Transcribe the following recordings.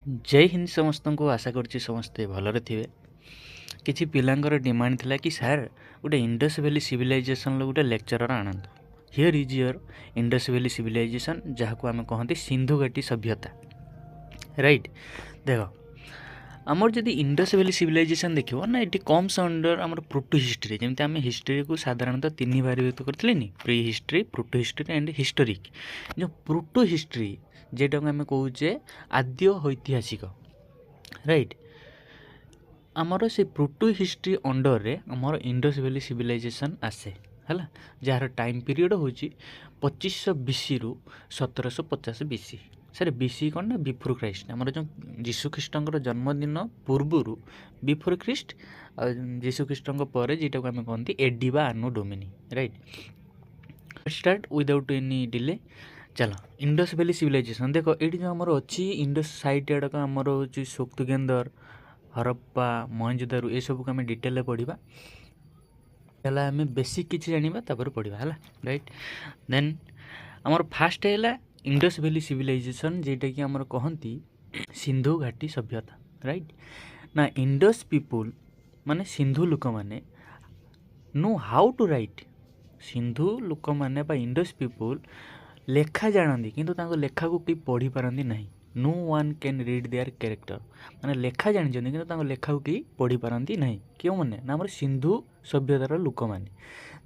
जय हिंद समस्त को आशा करुच्ची समस्ते भलरे थे किसी पिलांकर डिमांड थिला कि सर गोटे इंडस वैली सिविलाइजेशन गोटे lecturer Anand here is your Indus valley civilization जहाँ को आम कहते सिंधु घाटी सभ्यता राइट। देख आमर जदि इंडस वैली सिविलाइजेशन देखो ना ये कम्स अंडर आमर प्रोटो हिस्ट्री जमी आम हिस्ट्री को साधारणतः तीन भाग व्यक्त करें pre history proto history and historic. जो प्रोटो हिस्ट्री जेटा आम कहे आद्य ऐतिहासिक राइट आमर से प्रोटो हिस्ट्री अंडर रे आमर इंडस वैली सिविलाइजेशन आसे है जार टाइम पीरियड हूँ 2500 BC रु 1750 BC सर BC कौन ना बिफोर ख्राइस्ट आमर जो जीशुख्रीष्ट जन्मदिन पूर्वर बिफोर ख्रीस्ट जीशुख्रीष्ट पर जेटा आम कहते एडी बा आनो Duminy right. Start without any delay चलो इंडस वैली सिविलाइजेशन देख ये जो आमर अच्छी इंडस साइट आड़क आमर हूँ सोक्तुगेंदर हरप्पा मोहनजोदारो ये सब को आम डिटेल पढ़ा है आम बेसिक किसी जाना तापर पढ़ा है राइट। देन आमर फास्ट है इंडस वैली सिविलाइजेशन जेटा कि आमर कहती सिंधु घाटी सभ्यता राइट ना इंडस पीपुल माने सिंधु लोक माने know how to write Sindhu लोक माने बा इंडस पीपुल लेखा जानती किंतु लेखा को कहीं पढ़ी पारती नहीं no one can read their character माने लेखा जानी कि लेखा को कहीं पढ़ी पारती नहीं क्यों मैंने ना सिंधु सभ्यतार लोक मैंने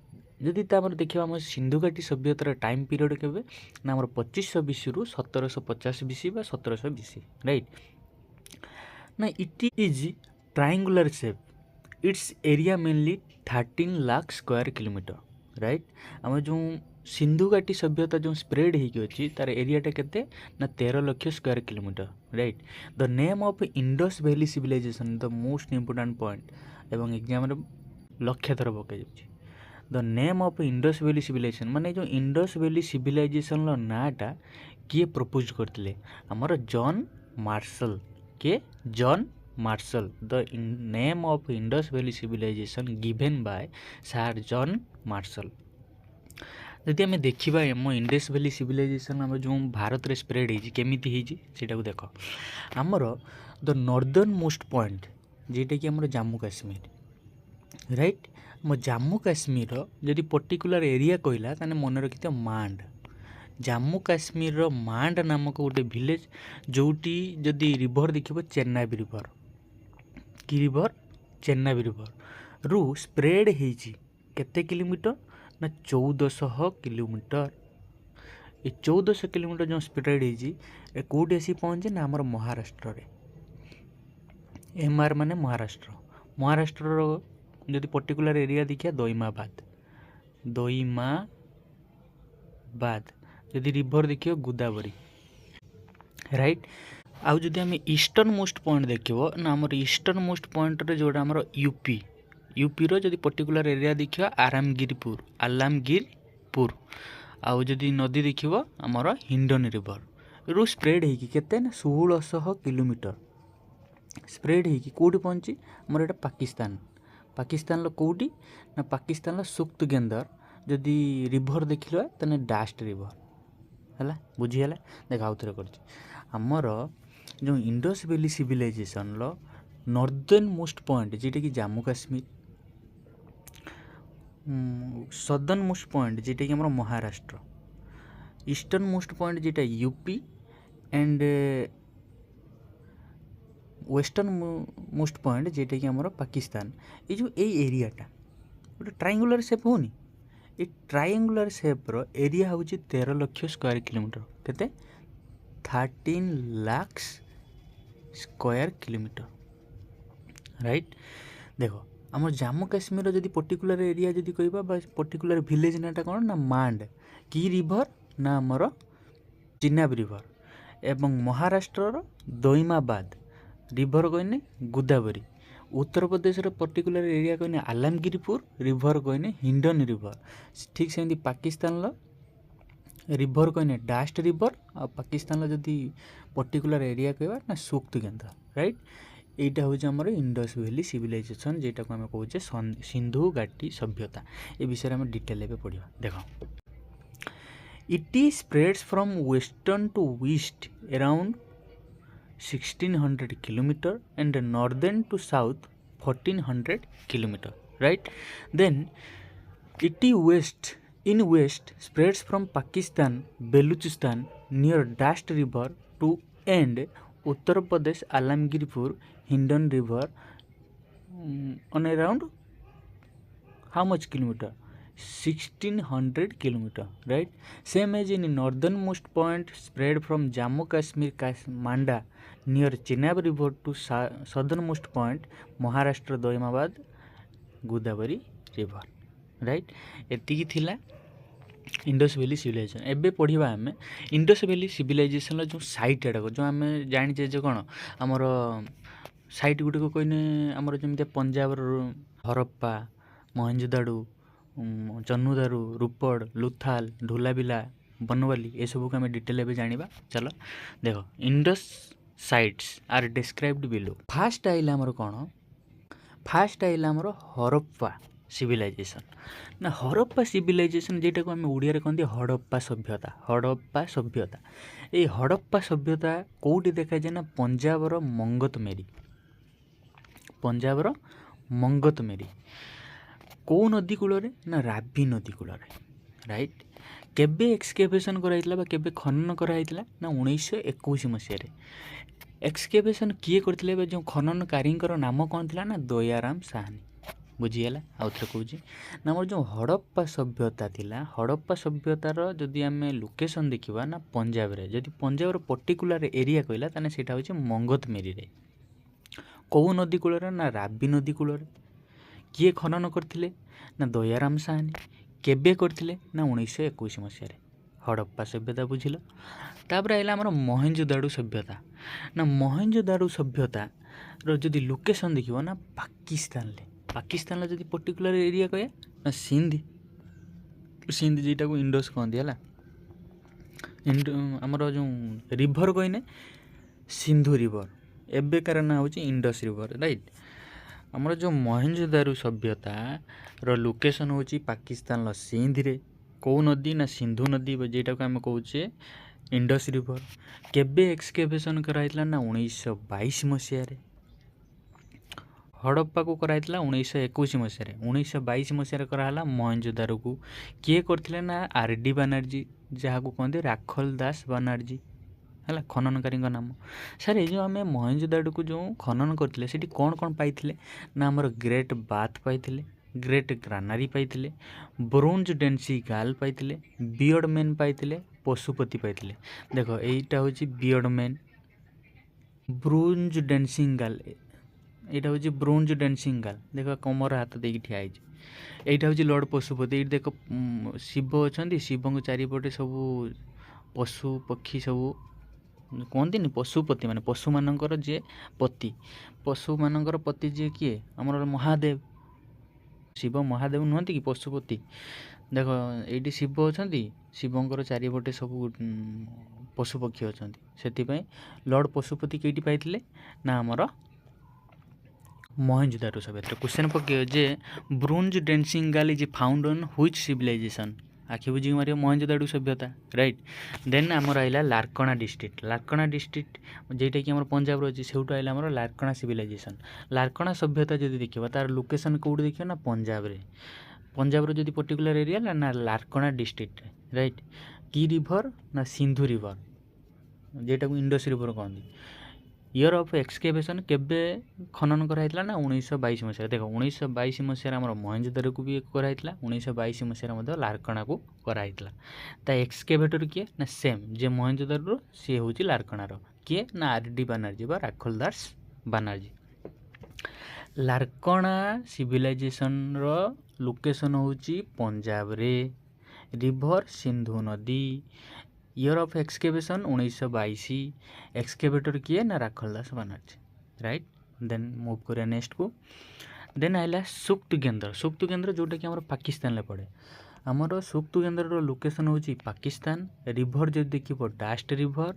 जदि देखा आम सिंधु घाटी सभ्यतार टाइम पीरियड के ना 2500 BC रु 1750 BC बा 1700 BC राइट ना it is triangular shape it's area mainly 13 lakh square kilometre right. आम जो सिंधु घाटी सभ्यता जो स्प्रेड होगी तार एरियाटा केते ना 13 lakh square kilometre right. The name of Indus valley civilisation the most important point एवं एग्जाम लक्ष्य थर पकई the name of Indus valley civilisation माने जो इंडस वैली सिविलाइजेशन नाटा किए प्रपोज करते आमर जॉन मार्शल के John Marshall the name of Indus valley civilization given by sir John Marshall. जदि आम देखा आम इंडस वैली सिविलाइजेशन आम जो भारत में स्प्रेड होमी होटा देख आमर द नॉर्दर्न मोस्ट पॉइंट जेटा कि आमर जम्मू काश्मीर राइट मो जम्मू काश्मीर जदि पर्टिकुलर एरिया कहला ताने मन रखिथ मांड जम्मू काश्मीर मांड नामक गोटे विलेज जोटी जदि रिवर देखिए चेन्नाब रिवर कि रिवर चेन्नाब रिवर रु स्प्रेड होती केते किलोमीटर ना 1400 किलोमीटर ये 1400 किलोमीटर जो स्प्रेड होती कौटी आसी पहुँचे ना आमर महाराष्ट्र MR माने महाराष्ट्र महाराष्ट्र जदि पर्टिकुलर एरिया देखिए दईमाबाद जदि रिवर देखिए गोदावरी राइट। आउ जदि आम ईस्टर्न मोस्ट पॉइंट देखिए ना आमर ईस्टर्न मोस्ट पॉइंट रे जोड़ा आमर यूपी रो जदि पर्टिकुलर एरिया देखिए आलामगिरपुर आउ जदि नदी देखिए आमर हिंडन रिवर रु स्प्रेड होगी केते ना 1600 किलोमीटर स्प्रेड होगी कौटी पहुँची आमर एटा पाकिस्तान कौटी ना पाकिस्तान सोक्तुगेंदर जदि रिवर देखिल तेने डास्ट रिवर है बुझीगला देख आउ थे करमर जो Indus valley civilisation northern most point जेटा कि Jammu Kashmir southern most point जेटा कि महाराष्ट्र ईस्टर्न मोस्ट पॉइंट जेटा UP and western most point जेटा कि आमर पाकिस्तान ये जो एरियाटा गोटे ट्रायंगुलर शेप होनी ये ट्रायंगुलर शेप्र एरिया हूँ 13 लाख स्क्वायर किलोमीटर केते 13 लाख स्क्वायर किलोमीटर राइट। देखो आम जम्मू काश्मीर जदि पर्टिकुलर एरिया जदि कहबा पर्टिकुलर विलेज नाटा कौन ना मांड कि रिवर ना आमर चिनाब रिवर एवं महाराष्ट्र दईमाबाद रिवर कहने गोदावरी उत्तर प्रदेश पर्टिकुलर एरिया कहने आलमगिरपुर रिवर कहने हिंडन रिवर ठीक सेमती पाकिस्तान रिवर कहने डास्ट रिवर आ पाकिस्तान जदि पर्टिकुलर एरिया कहवा ना सोक्तुगेंदर राइट। यहाँ हूँ आमर इंडस वैली सिविलाइजेशन जेटा को आम कहे सिंधु घाटी सभ्यता ये विषय में डिटेल पढ़ा देख it spreads from western to east around 1600 kilometer and northern to south 1400 kilometer, right? Then it is west spreads from Pakistan, Baluchistan near Dasht river to end Uttar Pradesh, Alamgirpur, Hindon river on around how much kilometer? 1600 kilometer, right? Same as in northernmost point spread from Jammu Kashmir, Manda near Chenab river to southernmost point Maharashtra, Doimabad, Godavari river, right? ଏତିକି ଥିଲା Indus valley civilisation. ଏବେ ପଢ଼ିବା ଆମେ Indus valley ସିଭିଲାଇଜେସନ୍ର ଯେଉଁ side ଗୁଡ଼ାକ ଯେଉଁ ଆମେ ଜାଣିଛେ ଯେ କ'ଣ ଆମର ସାଇଟ୍ ଗୁଡ଼ିକ କହିଲେ ଆମର ଯେମିତି ପଞ୍ଜାବର ହରପ୍ପା, ମହେଞ୍ଜୋଦାଡ଼ୁ, ଚନ୍ନୁଦାରୁ, ରୂପଡ଼, ଲୁଥାଲ, ଢୋଲାବିଲା, ବନୱାଲି ଏସବୁକୁ ଆମେ ଡିଟେଲ୍ ଏବେ ଜାଣିବା। ଚାଲ ଦେଖ ଇଣ୍ଡସ୍ ସାଇଟ୍ସ ଆର୍ ଡେସ୍କ୍ରାଇବ୍ଡ ବିଲୋ। ଫାର୍ଷ୍ଟ ଆଇଲା ଆମର କ'ଣ? ଫାର୍ଷ୍ଟ ଆଇଲା ଆମର ହରପ୍ପା ସିଭିଲାଇଜେସନ୍। ନା ହରପ୍ପା ସିଭିଲାଇଜେସନ୍ যেটাକୁ ଆମେ ଓଡ଼ିଆରେ କହନ୍ତି ହଡ଼ପ୍ପା ସଭ୍ୟତା। ହଡ଼ପ୍ପା ସଭ୍ୟତା, ଏଇ ହଡ଼ପ୍ପା ସଭ୍ୟତା କେଉଁଠି ଦେଖାଯାଏ ନା ପଞ୍ଜାବର ମଙ୍ଗତମେରୀ। ପଞ୍ଜାବର ମଙ୍ଗତମେରୀ କେଉଁ ନଦୀ କୂଳରେ? ନା ରାବି ନଦୀ କୂଳରେ, ରାଇଟ୍। କେବେ ଏକ୍ସକେଭେସନ୍ କରାଯାଇଥିଲା ବା କେବେ ଖନନ କରାଯାଇଥିଲା? ନା 1921 ମସିହାରେ। ଏକ୍ସକେଭେସନ୍ କିଏ କରିଥିଲେ ବା ଯେଉଁ ଖନନକାରୀଙ୍କର ନାମ କ'ଣ ଥିଲା? ନା ଦୟାରାମ ସାହାନୀ। ବୁଝିଗଲା? ଆଉ ଥରେ କହୁଛି ନା ଆମର ଯେଉଁ ହଡ଼ପ୍ପା ସଭ୍ୟତା ଥିଲା, ହଡ଼ପ୍ପା ସଭ୍ୟତାର ଯଦି ଆମେ ଲୋକେସନ୍ ଦେଖିବା ନା ପଞ୍ଜାବରେ, ଯଦି ପଞ୍ଜାବର ପର୍ଟିକୁଲାର ଏରିଆ କହିଲା ତାହେଲେ ସେଇଟା ହେଉଛି ମଙ୍ଗତମେରୀରେ। କେଉଁ ନଦୀ କୂଳରେ? ନା ରାବି ନଦୀ କୂଳରେ। କିଏ ଖନନ କରିଥିଲେ? ନା ଦୟାରାମ ସାହାନୀ। କେବେ କରିଥିଲେ? ନା 1921 ମସିହାରେ। ହଡ଼ପ୍ପା ସଭ୍ୟତା ବୁଝିଲ। ତାପରେ ଆସିଲା ଆମର ମହେଞ୍ଜୋଦାଡ଼ୁ ସଭ୍ୟତା। ନା ମହେଞ୍ଜୋଦାଡ଼ୁ ସଭ୍ୟତାର ଯଦି ଲୋକେସନ୍ ଦେଖିବ ନା ପାକିସ୍ତାନରେ। ପାକିସ୍ତାନର ଯଦି ପର୍ଟିକୁଲାର ଏରିଆ କହିବା ନା ସିନ୍ଧ ଯେଟାକୁ ଇଣ୍ଡସ୍ କହନ୍ତି, ହେଲା। ଆମର ଯେଉଁ ରିଭର କହିନେ ସିନ୍ଧୁ ରିଭର, ଏବେକାର ନାଁ ହେଉଛି ଇଣ୍ଡସ୍ ରିଭର, ରାଇଟ୍। ଆମର ଯେଉଁ ମହେଞ୍ଜୋଦାଡ଼ୁ ସଭ୍ୟତାର ଲୋକେସନ୍ ହେଉଛି ପାକିସ୍ତାନର ସିନ୍ଧରେ। କେଉଁ ନଦୀ? ନା ସିନ୍ଧୁ ନଦୀ, ଯେଟାକୁ ଆମେ କହୁଛେ ଇଣ୍ଡସ୍ ରିଭର। କେବେ ଏକ୍ସକେଭେସନ୍ କରାଯାଇଥିଲା? ନା 1922 ମସିହାରେ। ହଡ଼ପ୍ପାକୁ କରାଯାଇଥିଲା 1921 ମସିହାରେ। 1922 ମସିହାରେ କରାହେଲା ମହେଞ୍ଜୋଦାଡ଼ୁକୁ। କିଏ କରିଥିଲେ? ନା ଆର୍.ଡି. ବାନାର୍ଜୀ, ଯାହାକୁ କହନ୍ତି ରାଖଲ ଦାସ ବାନାର୍ଜୀ, ହେଲା ଖନନକାରୀଙ୍କ ନାମ। ସାର୍ ଏଇ ଯେଉଁ ଆମେ ମହେଞ୍ଜୋଦାଡ଼ୁକୁ ଯେଉଁ ଖନନ କରିଥିଲେ ସେଠି କ'ଣ କ'ଣ ପାଇଥିଲେ? ନା ଆମର ଗ୍ରେଟ୍ ବାଥ୍ ପାଇଥିଲେ, ଗ୍ରେଟ୍ ଗ୍ରାନାରୀ ପାଇଥିଲେ, ବ୍ରୋଞ୍ଜ ଡେନ୍ସି ଗାଲ୍ ପାଇଥିଲେ, ବିୟର୍ଡ଼ ମେନ୍ ପାଇଥିଲେ, ପଶୁପତି ପାଇଥିଲେ। ଦେଖ ଏଇଟା ହେଉଛି beard main, bronze dancing gal, এইটা হচ্ছে ব্রোঞ্জ ড্যান্সিং গার্ল। দেখ কমর হাত ଦେଇକି ଠିଆ ହେଇଛି। এইটা হচ্ছে লর্ড ପଶୁପତି। ଏଇଠି ଦେଖ ଶିବ ଅଛନ୍ତି, ଶିବଙ୍କ ଚାରିପଟେ ସବୁ ପଶୁ ପକ୍ଷୀ ସବୁ କୁହନ୍ତିନି ପଶୁପତି, ମାନେ ପଶୁମାନଙ୍କର ଯିଏ ପତି, ପଶୁମାନଙ୍କର ପତି ଯିଏ କିଏ? ଆମର ମହାଦେବ। ଶିବ ମହାଦେବ ନୁହନ୍ତି କି ପଶୁପତି? ଦେଖ ଏଇଠି ଶିବ ଅଛନ୍ତି, ଶିବଙ୍କର ଚାରିପଟେ ସବୁ ପଶୁପକ୍ଷୀ ଅଛନ୍ତି। ସେଥିପାଇଁ ଲର୍ଡ଼ ପଶୁପତି କେଇଠି ପାଇଥିଲେ? ନା ଆମର ମହେଞ୍ଜୋଦାଡ଼ୁ ସଭ୍ୟତାରେ। କ୍ୱେଶ୍ଚନ୍ ପକେଇବ ଯେ bronze dancing girl is found on which civilisation? ଆଖି ବୁଝିକି ମାରିବ ମହେଞ୍ଜୋଦାଡ଼ୁ ସଭ୍ୟତା, ରାଇଟ୍। ଦେନ୍ ଆମର ଆସିଲା ଲାରକଣା ଡିଷ୍ଟ୍ରିକ୍ଟ। ଲାରକଣା ଡିଷ୍ଟ୍ରିକ୍ଟ ଯେଉଁଟାକି ଆମର ପଞ୍ଜାବର ଅଛି, ସେଇଠୁ ଆସିଲା ଆମର ଲାରକଣା ସିଭିଲାଇଜେସନ୍। ଲାରକଣା ସଭ୍ୟତା ଯଦି ଦେଖିବା ତାର ଲୋକେସନ୍ କେଉଁଠି ଦେଖିବା? ନା ପଞ୍ଜାବରେ। ପଞ୍ଜାବର ଯଦି ପର୍ଟିକୁଲାର ଏରିଆ ନା ଲାରକଣା ଡିଷ୍ଟ୍ରିକ୍ଟରେ, ରାଇଟ୍। କି ରିଭର? ନା ସିନ୍ଧୁ ରିଭର, যেটাକୁ ଇଣ୍ଡସ୍ ରିଭର କହନ୍ତି। ଇୟର୍ ଅଫ୍ ଏକ୍ସକେଭେସନ୍ କେବେ ଖନନ କରାଯାଇଥିଲା? ନା 1922 ମସିହାରେ। ଦେଖ 1922 ମସିହାରେ ଆମର ମହେଞ୍ଜୋଦାଡ଼ୁକୁ ବି କରାଯାଇଥିଲା, 1922 ମସିହାରେ ମଧ୍ୟ ଲାରକଣାକୁ କରାଯାଇଥିଲା। ତା ଏକ୍ସକେଭେଟର କିଏ? ନା ସେମ୍ ଯେ ମହେଞ୍ଜୋଦାଡ଼ୁର, ସିଏ ହେଉଛି ଲାରକଣାର। କିଏ? ନା ଆର୍.ଡି. ବାନାର୍ଜୀ ବା ରାଖଲ ଦାସ ବାନାର୍ଜୀ। ଲାରକଣା ସିଭିଲାଇଜେସନ୍ର ଲୋକେସନ୍ ହେଉଛି ପଞ୍ଜାବରେ, ରିଭର ସିନ୍ଧୁ ନଦୀ। Year of ଏକ୍ସକେଭେସନ୍ 1922। ଏକ୍ସକେଭେଟର କିଏ? ନା ରାଖଲ ଦାସ ବାନାର୍ଜୀ, ରାଇଟ୍। ଦେନ୍ ମୁଭ୍ କରିବା ନେକ୍ସଟକୁ। ଦେନ୍ ଆସିଲା ସୁକ୍ତ କେନ୍ଦ୍ର। ସୁକ୍ତ କେନ୍ଦ୍ର ଯେଉଁଟାକି ଆମର ପାକିସ୍ତାନରେ ପଡ଼େ। ଆମର ସୁକ୍ତ କେନ୍ଦ୍ରର ଲୋକେସନ୍ ହେଉଛି ପାକିସ୍ତାନ। ରିଭର ଯଦି ଦେଖିବ Dasht river.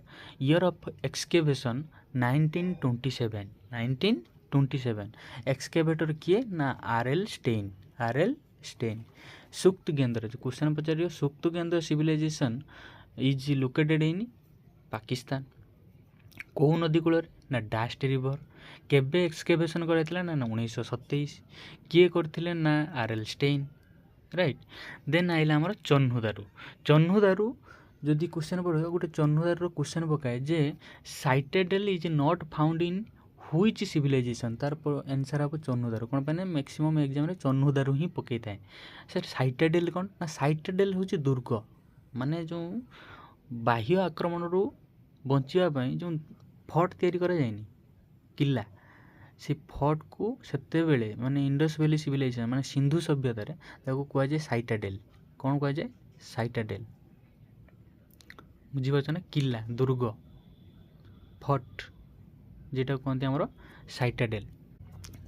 Year of excavation 1927। 1927। Excavator କିଏ? ନା ଆର୍.ଏଲ୍. ଷ୍ଟେଇନ୍। ଆର୍.ଏଲ୍. ଷ୍ଟେଇନ୍। ସୁକ୍ତ କେନ୍ଦ୍ର କ୍ୱେଶ୍ଚନ୍ ପଚାରିବ ସୁକ୍ତ କେନ୍ଦ୍ର civilisation is located in Pakistan. କେଉଁ ନଦୀ କୂଳରେ? ନା ଡାଷ୍ଟ ରିଭର। କେବେ ଏକ୍ସକେଭେସନ୍ କରାଯାଇଥିଲା ନା 1927। କିଏ କରିଥିଲେ ନା ଆର୍ଏଲ୍ ଷ୍ଟେଇନ୍, ରାଇଟ୍। ଦେନ୍ ଆଇଲା ଆମର ଚହ୍ନୁଦାରୁ। ଚହ୍ନୁଦାରୁ ଯଦି କ୍ୱେଶ୍ଚନ୍ ପଡ଼ିବ, ଗୋଟେ ଚହ୍ନୁଦାରୁର କ୍ୱେଶ୍ଚନ୍ ପକାଏ ଯେ citadel is not found in which civilisation, ତାର ଆନ୍ସର୍ ହେବ ଚହ୍ନୁଦାରୁ। କ'ଣ ପାଇଁ ନା ମ୍ୟାକ୍ସିମମ୍ ଏକ୍ଜାମ୍ରେ ଚହ୍ନୁଦାରୁ ହିଁ ପକାଇଥାଏ। ସେ ସାଇଟାଡେଲ୍ କ'ଣ ନା ସାଇଟାଡେଲ୍ ହେଉଛି ଦୁର୍ଗ, ମାନେ ଯେଉଁ ବାହ୍ୟ ଆକ୍ରମଣରୁ ବଞ୍ଚିବା ପାଇଁ ଯେଉଁ ଫର୍ଟ ତିଆରି କରାଯାଏନି, କିଲ୍ଲା, ସେ ଫର୍ଟକୁ ସେତେବେଳେ ମାନେ ଇଣ୍ଡସ୍ ଭ୍ୟାଲି ସିଭିଲାଇଜେସନ୍ ମାନେ ସିନ୍ଧୁ ସଭ୍ୟତାରେ ତାକୁ କୁହାଯାଏ ସାଇଟାଡେଲ୍। କ'ଣ କୁହାଯାଏ? ସାଇଟାଡେଲ୍। ବୁଝିପାରୁଛ ନା? କିଲ୍ଲା, ଦୁର୍ଗ, ଫର୍ଟ, যেটা କୁହନ୍ତି ଆମର ସାଇଟାଡେଲ୍।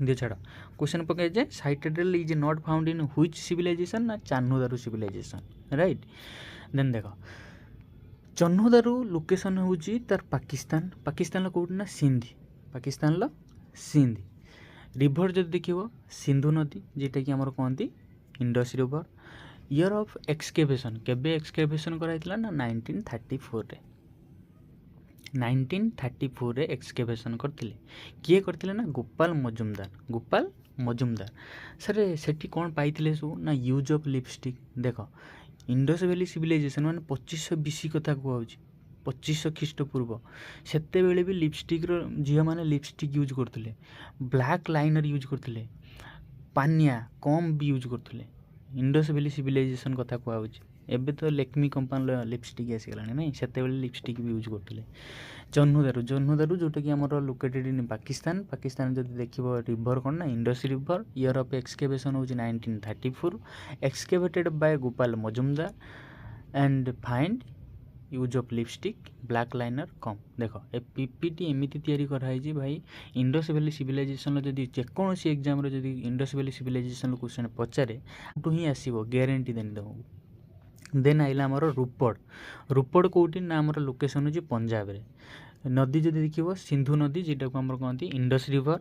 ଦିଅ ଛାଡ଼, କ୍ୱେଶ୍ଚନ୍ ପକାଏ ଯେ citadel is not found in which civilisation ନା ଚହ୍ନୁଦାରୁ ସିଭିଲାଇଜେସନ୍, ରାଇଟ୍। ଦେନ୍ ଦେଖ, ଚହ୍ନୁଦାରୁ ଲୋକେସନ୍ ହେଉଛି ତାର ପାକିସ୍ତାନ। ପାକିସ୍ତାନର କେଉଁଠି ନା ସିନ୍ଧି, ପାକିସ୍ତାନର ସିନ୍ଧି। ରିଭର ଯଦି ଦେଖିବ ସିନ୍ଧୁ ନଦୀ, ଯେଉଁଟାକି ଆମର କୁହନ୍ତି ଇଣ୍ଡସ୍ ରିଭର। ଇୟର୍ ଅଫ୍ ଏକ୍ସକେଭେସନ୍, କେବେ ଏକ୍ସକେଭେସନ୍ କରାଯାଇଥିଲା ନା 1934ରେ। 1934ରେ ଏକ୍ସକେଭେସନ୍ କରିଥିଲେ। କିଏ କରିଥିଲେ ନା ଗୋପାଲ ମଜୁମଦାର। ଗୋପାଲ ମଜୁମଦାର। ସାର୍ ସେଠି କ'ଣ ପାଇଥିଲେ ସବୁ ନା ୟୁଜ୍ ଅଫ୍ ଲିପଷ୍ଟିକ୍। ଦେଖ, ଇଣ୍ଡସ୍ ଭ୍ୟାଲି ସିଭିଲାଇଜେସନ୍ ମାନେ 2500 BC କଥା କୁହାହେଉଛି, 2500 ଖ୍ରୀଷ୍ଟପୂର୍ବ। ସେତେବେଳେ ବି ଲିପଷ୍ଟିକ୍ର ଝିଅମାନେ ଲିପଷ୍ଟିକ୍ ୟୁଜ୍ କରୁଥିଲେ, ବ୍ଲାକ୍ ଲାଇନର୍ ୟୁଜ୍ କରୁଥିଲେ, ପାନିଆ କମ୍ ବି ୟୁଜ୍ କରୁଥିଲେ। ଇଣ୍ଡସ୍ ଭ୍ୟାଲି ସିଭିଲାଇଜେସନ୍ କଥା କୁହାହେଉଛି। ଏବେ ତ ଲେକ୍ମି କମ୍ପାନୀର ଲିପଷ୍ଟିକ୍ ଆସିଗଲାଣି, ନାଇଁ, ସେତେବେଳେ ଲିପଷ୍ଟିକ୍ ବି ୟୁଜ୍ କରୁଥିଲେ। ଚହ୍ନୁଦାରୁ, ଚହ୍ନୁଦାରୁ ଯେଉଁଟାକି ଆମର ଲୋକେଟେଡ୍ ଇନ୍ ପାକିସ୍ତାନ। ପାକିସ୍ତାନ ଯଦି ଦେଖିବ ରିଭର କ'ଣ ନା Indus river. Year of excavation ହେଉଛି 1934। Excavated by Gopal Majumdar and find use of lipstick, black liner comb. ଦେଖ, ଏ ପିପିଟି ଏମିତି ତିଆରି କରାହେଇଛି ଭାଇ, ଇଣ୍ଡସ୍ ଭ୍ୟାଲି ସିଭିଲାଇଜେସନ୍ର ଯଦି ଯେକୌଣସି ଏକ୍ଜାମ୍ରେ ଯଦି ଇଣ୍ଡସ୍ ଭ୍ୟାଲି ସିଭିଲାଇଜେସନ୍ର କ୍ୱେଶ୍ଚନ୍ ପଚାରେ ଟୁ ହିଁ ଆସିବ, ଗ୍ୟାରେଣ୍ଟି ଦେନି ଦେବାକୁ। ଦେନ୍ ଆଇଲା ଆମର ରୂପଡ଼। ରୂପଡ଼ କେଉଁଠି ନା ଆମର ଲୋକେସନ୍ ହେଉଛି ପଞ୍ଜାବରେ। ନଦୀ ଯଦି ଦେଖିବ ସିନ୍ଧୁ ନଦୀ, যেটাକୁ ଆମର କହନ୍ତି Indus river.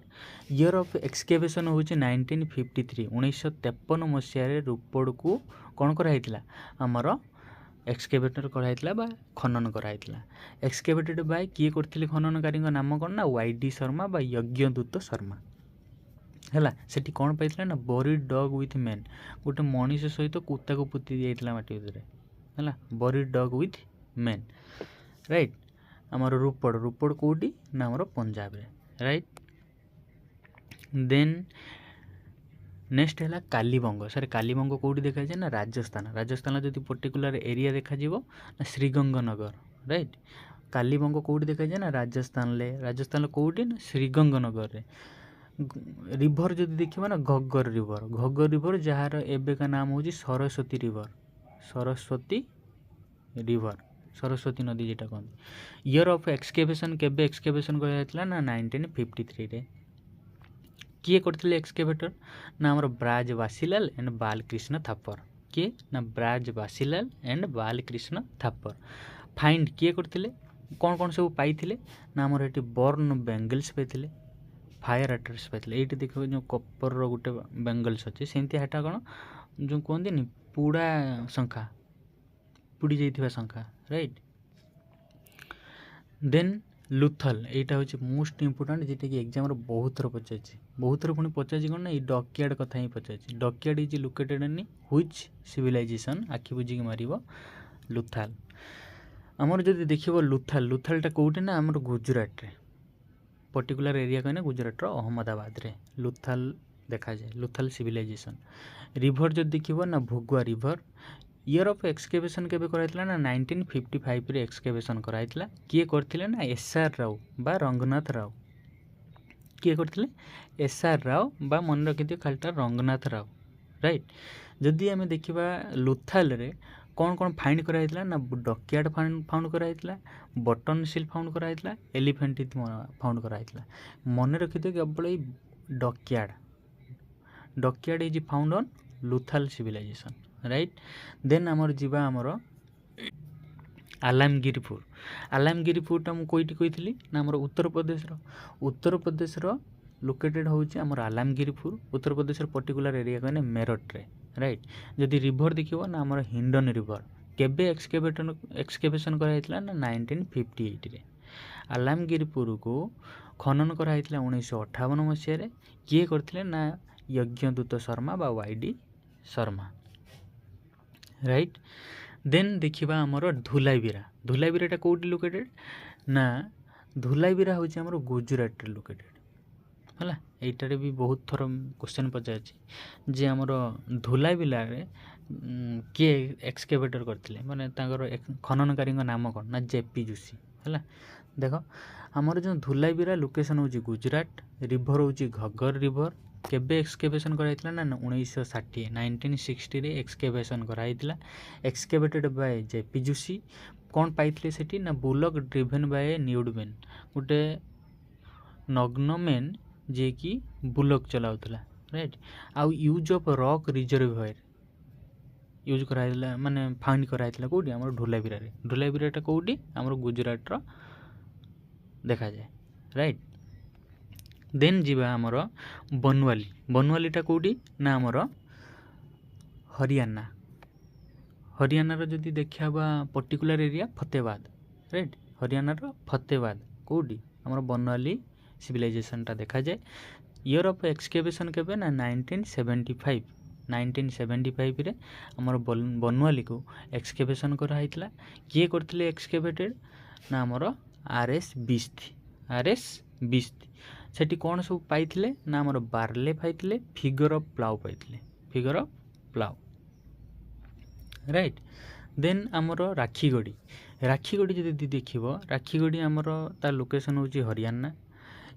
Year of excavation ହେଉଛି 1953। 1953 ମସିହାରେ ରୂପଡ଼କୁ କ'ଣ କରାହେଇଥିଲା? ଆମର ଏକ୍ସକେଭେଟର୍ କରାହେଇଥିଲା ବା ଖନନ କରାହେଇଥିଲା। ଏକ୍ସକେଭେଟେଡ୍ ବାଇ କିଏ କରିଥିଲେ ଖନନକାରୀଙ୍କ ନାମ କ'ଣ ନା ୱାଇଡି ଶର୍ମା ବା ଯଜ୍ଞଦୂତ ଶର୍ମା। ହେଲା, ସେଠି କ'ଣ ପାଇଥିଲା ନା ବରିଡ୍ ଡଗ୍ ୱିଥ୍ ମେନ୍, ଗୋଟେ ମଣିଷ ସହିତ କୁତାକୁ ପୋତି ଦିଆଯାଇଥିଲା ମାଟି ଭିତରେ। ହେଲା, ବରିଡ୍ ଡଗ୍ ୱିଥ୍ ମେନ୍, ରାଇଟ୍। ଆମର ରୂପଡ଼, ରୂପଡ଼ କେଉଁଠି ନା ଆମର ପଞ୍ଜାବରେ, ରାଇଟ୍। ଦେନ୍ ନେକ୍ସଟ ହେଲା କାଲିବଙ୍ଗ। ସାର୍ କାଲିବଙ୍ଗ କେଉଁଠି ଦେଖାଯାଏ ନା ରାଜସ୍ଥାନ। ରାଜସ୍ଥାନର ଯଦି ପର୍ଟିକୁଲାର ଏରିଆ ଦେଖାଯିବ ନା ଶ୍ରୀଗଙ୍ଗନଗର, ରାଇଟ୍। କାଲିବଙ୍ଗ କେଉଁଠି ଦେଖାଯାଏ ନା ରାଜସ୍ଥାନରେ। ରାଜସ୍ଥାନର କେଉଁଠି ନା ଶ୍ରୀଗଙ୍ଗନଗରରେ। ରିଭର ଯଦି ଦେଖିବା ନା ଘଗ୍ଗର ରିଭର। ଘଗ୍ଗର ରିଭର ଯାହାର ଏବେକା ନାମ ହେଉଛି ସରସ୍ୱତୀ ରିଭର। ସରସ୍ୱତୀ ରିଭର, ସରସ୍ୱତୀ ନଦୀ ଯେଟା କହନ୍ତି। ଇୟର୍ ଅଫ୍ ଏକ୍ସକେଭେସନ୍, କେବେ ଏକ୍ସକେଭେସନ୍ କରାଯାଇଥିଲା ନା 1953ରେ। କିଏ କରିଥିଲେ ଏକ୍ସକେଭେଟର ନା ଆମର ବ୍ରାଜ ବାସିଲାଲ ଆଣ୍ଡ ବାଲକୃଷ୍ଣ ଥାପର। କିଏ ନା ବ୍ରାଜ ବାସିଲାଲ ଆଣ୍ଡ ବାଲକୃଷ୍ଣ ଥାପର। ଫାଇଣ୍ଡ କିଏ କରିଥିଲେ? କ'ଣ କ'ଣ ସବୁ ପାଇଥିଲେ ନା ଆମର ଏଠି ବର୍ନ ବେଙ୍ଗଲ୍ସ ପାଇଥିଲେ, ଫାୟାର ଆଟର୍ସ ପାଇଥିଲେ। ଏଇଠି ଦେଖିବ ଯେଉଁ କପରର ଗୋଟେ ବେଙ୍ଗଲ୍ସ ଅଛି, ସେମିତି ହେଟା କ'ଣ ଯେଉଁ କୁହନ୍ତିନି ପୁଡ଼ା ଶଙ୍ଖା, ପୁଡ଼ି ଯାଇଥିବା ଶଙ୍ଖା, ରାଇଟ୍। ଦେନ୍ ଲୁଥଲ୍, ଏଇଟା ହେଉଛି ମୋଷ୍ଟ ଇମ୍ପୋର୍ଟାଣ୍ଟ, ଯେଟାକି ଏକ୍ଜାମ୍ରେ ବହୁତ ଥର ପଚାରିଛି। ବହୁତ ଥର ପୁଣି ପଚାରିଛି କ'ଣ ନା ଏଇ ଡକ୍ୟାର୍ଡ଼ କଥା ହିଁ ପଚାରିଛି। Dockyard is located in which civilisation, ଆଖି ବୁଝିକି ମାରିବ ଲୁଥାଲ୍। ଆମର ଯଦି ଦେଖିବ ଲୁଥାଲ୍, ଲୁଥାଲ୍ଟା କେଉଁଠି ନା ଆମର ଗୁଜୁରାଟରେ। ପର୍ଟିକୁଲାର ଏରିଆ କହିଲେ ଗୁଜୁରାଟର ଅହମ୍ମଦାବାଦରେ ଲୁଥାଲ୍ ଦେଖାଯାଏ, ଲୁଥାଲ୍ ସିଭିଲାଇଜେସନ୍। ରିଭର ଯଦି ଦେଖିବ ନା ଭୋଗୁଆ ରିଭର। ଇୟର୍ ଅଫ୍ ଏକ୍ସକେଭେସନ୍ କେବେ କରାଯାଇଥିଲା ନା 1955ରେ ଏକ୍ସକେଭେସନ୍ କରାଯାଇଥିଲା। କିଏ କରିଥିଲେ ନା SR ରାଓ ବା ରଙ୍ଗନାଥ ରାଓ। କିଏ କରିଥିଲେ? SR ରାଓ ବା ମନେ ରଖିଥିବେ ଖାଲିଟା ରଙ୍ଗନାଥ ରାଓ, ରାଇଟ୍। ଯଦି ଆମେ ଦେଖିବା ଲୁଥାଲ୍ରେ କ'ଣ କ'ଣ ଫାଇଣ୍ଡ କରାଯାଇଥିଲା ନା ଡକ୍ୟାର୍ଡ଼ ଫାଉଣ୍ଡ କରାଯାଇଥିଲା, ବଟନ୍ ସିଲ୍ ଫାଉଣ୍ଡ କରାଯାଇଥିଲା, ଏଲିଫେଣ୍ଟ ଟିଥ୍ ଫାଉଣ୍ଡ କରାଯାଇଥିଲା। ମନେ ରଖିଥିବେ କେବଳ ଏଇ dockyard. Dockyard is found on Lothal civilisation, right. Then ଆମର ଯିବା ଆମର ଆଲାମଗିରିପୁର। ଆଲାମଗିରିପୁରଟା ମୁଁ କେଉଁଠି କହିଥିଲି ନା ଆମର ଉତ୍ତରପ୍ରଦେଶର। ଉତ୍ତରପ୍ରଦେଶର ଲୋକେଟେଡ୍ ହେଉଛି ଆମର ଆଲାମଗିରିପୁର। ଉତ୍ତରପ୍ରଦେଶର ପର୍ଟିକୁଲାର ଏରିଆ କହିଲେ ମେରଠରେ, ରାଇଟ୍। ଯଦି ରିଭର ଦେଖିବ ନା ଆମର ହିଣ୍ଡନ୍ ରିଭର। କେବେ ଏକ୍ସକେଭେସନ୍ କରାଯାଇଥିଲା ନା 1958ରେ। आलामगिरपुर को खनन कराइथिला 1958 मसीह किए करथिले ना यज्ञदूत शर्मा बा वाईडी शर्मा राइट। देन देखिबा हमर धुलाईबीरा। धुलाईबीराटा कोउटी लोकेटेड ना धुलाईबीरा होची हमर गुजरात रे लोकेटेड हला। एटारे भी बहुत थर क्वेश्चन पचारछि जे हमर धुलाईबीरा रे किए एक्सकेवेटर करथिले माने तांगर खननकारी नाम कोन ना जेपी जोशी हला। देखो हमर जो धुलाईबीरा लोकेशन होची गुजरात, रिवर होची घग्गर रिवर। केबे एक्सकेवेशन कराइथिला ना 1960 1960 रे एक्सकेवेशन कराइथिला, एक्सकेवेटेड बाय जेपी जोशी। कोन पाइथिले सेठी ना बुलक ड्रिवेन बाय न्यूडमेन, गुटे नग्नमेन जे कि बुलक चलाउथला राइट। आउ use of rock reservoir use कराइथिला माने फाउंड कराइथिला कोडी हमर धुलाईबीरा रे। धुलाईबीराटा कोडी हमर गुजरात रो देखा जाए राइट। देन जीवा हमर बनवाली। बनवालीटा कोडी ना हमर हरियाणा। हरियाणा रो जदी देखियाबा particular area Fatehabad right. Haryana रो फतेहाबाद कोडी हमर बनवाली सिविलाइजेशन टा देखा जाए। ईयर ऑफ एक्सकेवेशन केबे ना 1975 1975 रे हमर बनवाली को एक्सकेवेशन करा हितला। किए करथिले एक्सकेवेटेड ना हमर आरएस 20 थी। आरएस 20 थी सेठी कोन सब पाइथिले ना हमर बारले पाइथिले, फिगर ऑफ प्लाउ पाइथिले, figure of plough right. Then हमर राखीगढ़ी। राखीगढ़ी जदी देखिबो राखीगढ़ी हमर ता लोकेशन होची हरियाणा।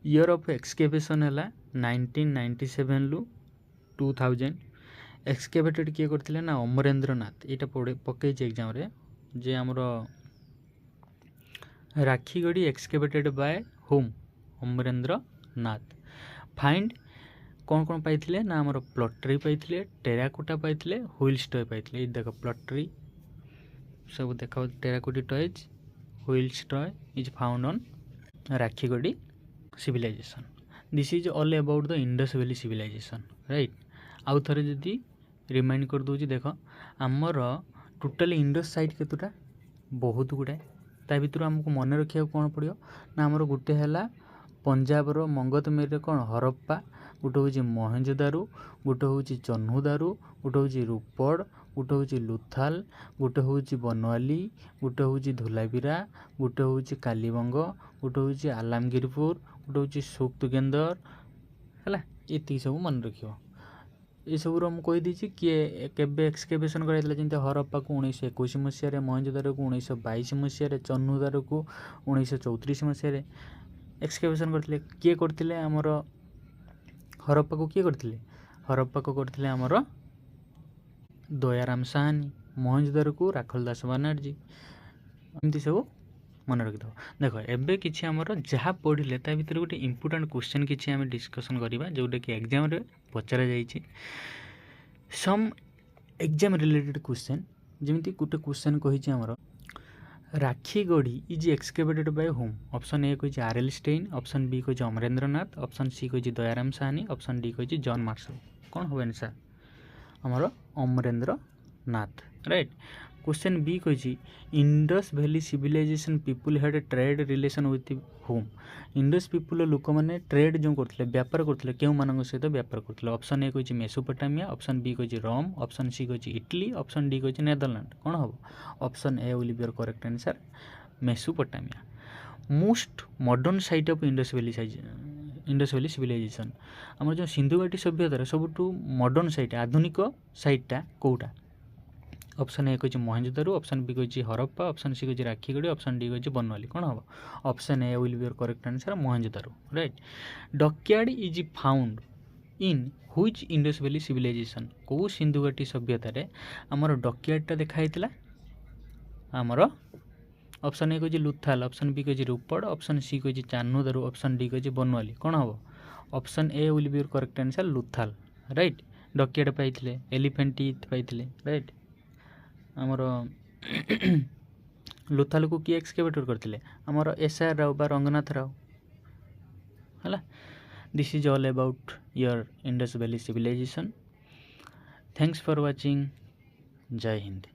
ईयर ऑफ एक्सकेवेशन हला 1997 लु 2000। एक्सकेवेटेड किए करथिले ना अमरेंद्र नाथ। एटा पके एग्जाम रे जे हमर Rakhigarhi excavated by whom Amarendra Nath. Find कौन कौन पाइथिले ना हमर प्लॉटरी पाइथिले, टेराकोटा पाइथिले, व्हील स्टॉय पाइथिले। देखो प्लॉटरी सब देखो terracotta toys wheels toy is found on Rakhigarhi civilisation. This is all about the Indus valley civilisation right. आउ थरे जदी रिमाइंड कर दोची देखो हमर टोटल इंडस साइट केतुटा बहुत गुडा ता भितर हमको मन रखिया कोन पड़ियो ना हमर गुटे हला पंजाब रो मंगतमेर रे कोन हरप्पा, गुटे होची मोहेंजोदारो, गुटे होची चन्हुदारो, गुटे होची रूपड़, गुटे होची लुथाल, गुटे होची बनवाली, गुटे होची धुलाईबीरा, गुटे होची कालीबंग, गुटे होची आलामगिरपुर, गुटे होची सुक्तुगेंदर हला। एति सब मन रखियो। ये सब रो हम कहि दिछि कि केबे एक्सकेवेशन कराइतला जेंते हरप्पा को 1921 मसिया रे, मोहेंजोदारो को 1922 मसिया रे, चन्हुदारो को 1934 मसिया रे एक्सकेवेशन करथिले। किए करथिले हमर हरप्पा को किए करथिले? हरप्पा को करथिले हमर दयाराम साहानी, मोहेंजोदारो को राखल दास बनर्जी। एमती सब मन रखि दो। देखो एबे किछि हमर जहा पढिले ता भितर गोटे इंपोर्टेंट क्वेश्चन किछि हम डिस्कशन करिबा जोटा कि एग्जाम रे पचरा जाईछि। सम एग्जाम रिलेटेड क्वेश्चन जेमिति गोटे क्वेश्चन कहिछि हमर Rakhigarhi is excavated by whom. Option A कहिछि आरएल स्टेइन, ऑप्शन बी कहिछि अमरेंद्र नाथ, ऑप्शन सी कहिछि दयाराम साहानी, ऑप्शन डी कहिछि जॉन मार्शल। कोन होबे आंसर हमर Amarendra Nath right. Question B कहिछि Indus valley civilisation people had trade relation with whom. Indus people लोक माने ट्रेड जो करथिले व्यापार करथिले केउ मानक सहित व्यापार करथिले। ऑप्शन ए कहिछि मेसोपोटामिया, ऑप्शन बी कहिछि रोम, ऑप्शन सी कहिछि इटली, ऑप्शन डी कहिछि नेदरलैंड। कोन हो option A will be your correct answer Mesopotamia. Most modern site of Indus valley civilisation हमर जो सिंधु घाटी सभ्यतार सबटू मॉडर्न साइट आधुनिक साइटटा कोउटा? ऑप्शन ए कहिछि मोहेंजोदारो, ऑप्शन बी कहिछि हरप्पा, ऑप्शन सी कहिछि राखीगढ़ी, ऑप्शन डी कहिछि बनवाली। कोन हो option A will be your correct answer Mohenjodaro right. Dockyard is found in which Indus valley civilisation. को सिंधु घाटी सभ्यतार हमर डॉकयार्डटा देखा हितला हमर ऑप्शन ए कहिछि लुथाल, ऑप्शन बी कहिछि रूपड़, ऑप्शन सी कहिछि चान्हुदारो, ऑप्शन डी कहिछि बनवाली। कोन हो option A will be your correct answer Lothal right. Dockyard पाइथिले, एलिफेंट टीथ पाइथिले राइट। हमर लुथाल को किए एक्सकेवेटर करथिले हमर एसआर राव बा रंगनाथ राव हला। This is all about your Indus valley civilization. Thanks for watching. जय हिंद।